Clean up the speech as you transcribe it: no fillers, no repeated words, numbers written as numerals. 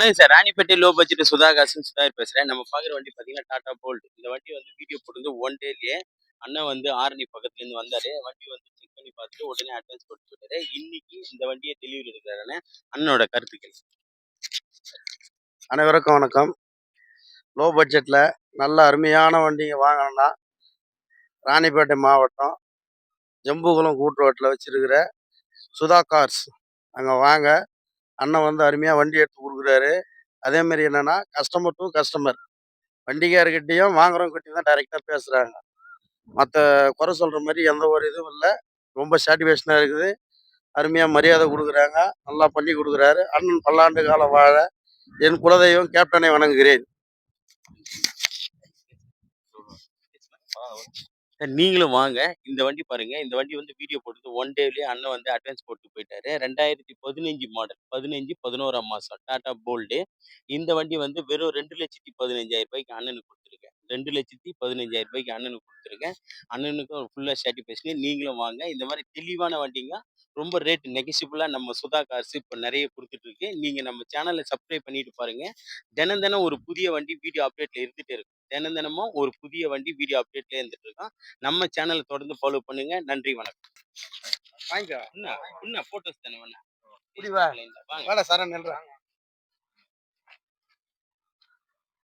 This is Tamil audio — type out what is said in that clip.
வணக்கம் சார். ராணிப்பேட்டை லோ பட்ஜெட் சுதாகர்ஸன் சுதாகர் பேசுறேன். நம்ம பார்க்குற வண்டி பார்த்தீங்கன்னா, டாடா போல்ட். இந்த வண்டி வந்து வீடியோ போட்டது ஒன் டேலயே அண்ணன் வந்து ஆரணி பக்கத்துலேருந்து வந்தாரு. வண்டி வந்து செக் பண்ணி பார்த்துட்டு உடனே அட்வான்ஸ் போட்டு போயிட்டாரு. இன்னைக்கு இந்த வண்டிய டெலிவரி எடுக்கிறாருன்னு அண்ணனோட கருத்துக்கள். அனைவருக்கும் வணக்கம். லோ பட்ஜெட்ல நல்ல அருமையான வண்டிங்க வாங்கணும்னா ராணிப்பேட்டை மாவட்டம் ஜம்புகுளம் கூட்டுரோட்டில் வச்சிருக்கிற சுதா கார்ஸ் அங்கே வாங்க. அண்ணன் வந்து அருமையாக வண்டி எடுத்து கொடுக்குறாரு. அதே மாதிரி என்னன்னா கஸ்டமர் டு கஸ்டமர், வண்டிக்காரர்கிட்டையும் வாங்குறவங்ககிட்டையும் தான் டைரெக்டாக பேசுகிறாங்க. மற்ற குறை சொல்கிற மாதிரி எந்த ஒரு இதுவும் இல்லை. ரொம்ப சாட்டிஸ்ஃபேக்ஷனாக இருக்குது. அருமையாக மரியாதை கொடுக்குறாங்க. நல்லா பண்ணி கொடுக்குறாரு. அண்ணன் பல்லாண்டு காலம் வாழ என் குலதெய்வம் கேப்டனை வணங்குகிறேன். சார் நீங்களும் வாங்க. இந்த வண்டி பாருங்க. இந்த வண்டி வந்து வீடியோ போட்டது ஒன் டேலயே அண்ணன் வந்து அட்வான்ஸ் போட்டு போயிட்டாரு. 2015 மாடல். 15, 11ஆம் மாசம் டாடா போல்டு. இந்த வண்டி வந்து வெறும் 2,15,000 அண்ணனுக்கு குடுத்துருக்கேன். 2,15,000 அண்ணனுக்கு குடுத்துருக்கேன். அண்ணனுக்கும் ஃபுல்லா சாட்டிஸ்ஃபேக்ஷன். நீங்களும் வாங்க. இந்த மாரி தெளிவான வண்டிங்க ரொம்ப ரேட் நெகோஷியபிளா நம்ம சுதா கார்ஸ் இப்ப நெறைய குடுத்துட்டு இருக்கு. நீங்க நம்ம சேனல சப்ஸ்கிரைப் பண்ணிட்டு பாருங்க. தினம் தினம் ஒரு புதிய வண்டி வீடியோ அப்டேட்ல இருந்துட்டே இருக்கும். தினமும் ஒரு புதிய வண்டி வீடியோ அப்டேட்ல இருந்துட்டு இருக்கும். நம்ம சேனலை தொடர்ந்து ஃபாலோ பண்ணுங்க. நன்றி, வணக்கம். வாங்கிக்கோ. என்ன போட்டோஸ் தானே வேணா. வாடா சரண்.